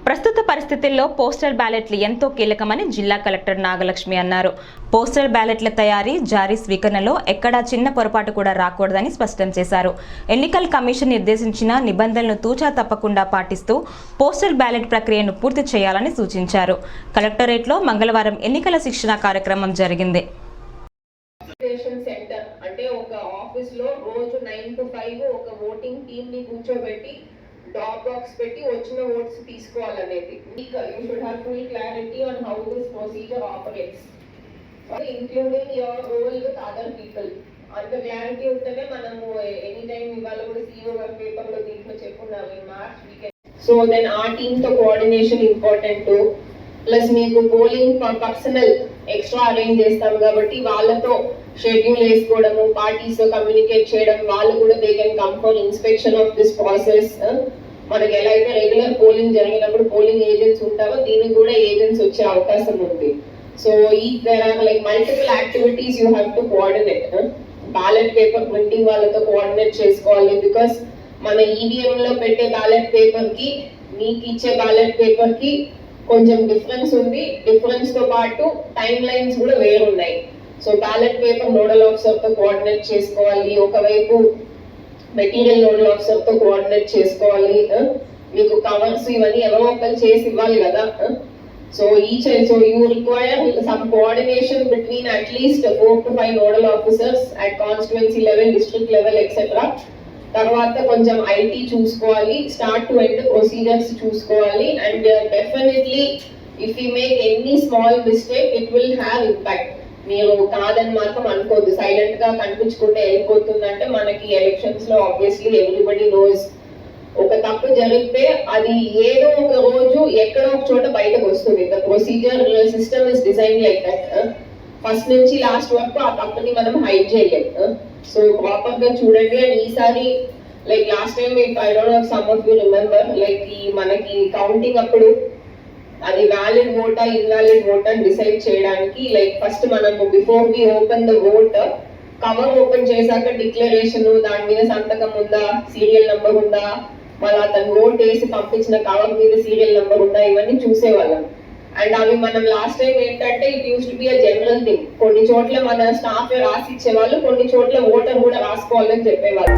ప్రస్తుత పరిస్థితుల్లో పోస్టల్ బ్యాలెట్లు ఎంతో కీలకమని జిల్లా కలెక్టర్ నాగలక్ష్మి అన్నారు. పోస్టల్ బ్యాలెట్ల తయారీ, జారీ, స్వీకరణలో ఎక్కడా చిన్న పొరపాటు కూడా రాకూడదని స్పష్టం చేశారు. ఎన్నికల కమిషన్ నిర్దేశించిన నిబంధనలను తూచా తప్పకుండా పాటిస్తూ పోస్టల్ బ్యాలెట్ ప్రక్రియను పూర్తి చేయాలని సూచించారు. కలెక్టరేట్లో మంగళవారం ఎన్నికల శిక్షణ కార్యక్రమం జరిగింది. అంటే ఒక ఆఫీస్ లో రోజు 9 to 5 ఒక ఓటింగ్ టీమ్ ని కూర్చోబెట్టి డ్రాప్ బాక్స్ పెట్టి వచ్చిన ఓట్స్ తీసుకోవాలనేది. You should have full clarity on how this procedure operates, including your role with other people. అంత క్లారిటీ ఉంటేనే మనము ఎనీ టైం ఇవాళ కూడా సీఓ గారి పేపర్ లో దీంట్లో చెప్పుకున్నాము in March weekend. So then ఆ టీమ్ తో కోఆర్డినేషన్ ఇంపార్టెంట్. ప్లస్ మీకు పోలింగ్ పర్సనల్ ఎక్స్ట్రా అరేంజ్ చేస్తాం కాబట్టి వాళ్ళతో షెడ్యూల్ వేసుకోవడము, పార్టీస్ తో కమ్యూనికేట్ చేయడం, వాళ్ళు కూడా they can come for inspection of this process. మనకి ఎలా అయితే రెగ్యులర్ పోలింగ్ జరిగినప్పుడు పోలింగ్ ఏజెంట్స్ ఉంటారో దీనికి కూడా ఏజెంట్స్ వచ్చే అవకాశం ఉంది. సో ఈ there are like multiple activities you have to coordinate. Ballot paper printing వాళ్ళతో కోఆర్డినేట్ చేసుకోవాలి. బికాస్ మన ఈవీఎం లో పెట్టే బ్యాలెట్ పేపర్ కి మీకు ఇచ్చే బ్యాలెట్ పేపర్ కి కొంచెం డిఫరెన్స్ ఉంది. డిఫరెన్స్ తో పాటు టైం లైన్స్ కూడా వేరున్నాయి. So ballot paper nodal officer తో కోఆర్డినేట్ చేసుకోవాలి, ఒకవైపు మెటీరియల్ నోడల్ ఆఫీసర్ తో కోఆర్డినేట్ చేసుకోవాలి. మీకు కవర్స్ ఇవన్నీ ఎవరో ఒకరు చేసి ఇవ్వాలి కదా. So you require some coordination between at least 4 to 5 nodal officers at constituency level, district level etcetera. తర్వాత కొంచెం ఐటీ చూసుకోవాలి, స్టార్ట్ టు ఎండ్ ప్రొసీజర్స్ చూసుకోవాలి. And definitely if you make any small mistake it will have impact. మీరు కాదని మాత్రం అనుకోద్దు. Silent గా కనిపించుకుంటే వెళ్ళిపోతుందంటే మనకి elections లో ఆబ్వియస్లీ ఎవ్రీబడి నోస్ ఒక తప్పు జరిగితే అది ఏదో ఒక రోజు ఎక్కడో ఒక చోట బయటకు వస్తుంది. The procedure system is design like that. First నుంచి లాస్ట్ వరకు ఆ తప్పుని మనం హైడ్ చేయలేము. సో ప్రాపర్ గా చూడండి. అండ్ ఈసారి like last time I don't know some of you remember, like ఈ మనకి కౌంటింగ్ అప్పుడు అది వ్యాలిడ్ ఓటా ఇన్వాలిడ్ ఓటా అని డిసైడ్ చేయడానికి లైక్ ఫస్ట్ మనము before we open the vote cover open చేశాక డిక్లరేషన్, దాని మీద సంతకం ఉందా, సీరియల్ నెంబర్ ఉందా, మళ్ళీ అతను ఓట్ వేసి పంపించిన కవర్ మీద సీరియల్ నెంబర్ ఉందా, ఇవన్నీ చూసేవాళ్ళం. అండ్ అవి మనం లాస్ట్ టైం ఏంటంటే it use to be a general thing. కొన్ని చోట్ల మన స్టాఫ్ రాసి ఇచ్చేవాళ్ళు, కొన్ని చోట్ల ఓటర్ కూడా రాసుకోవాలని చెప్పేవాళ్ళు.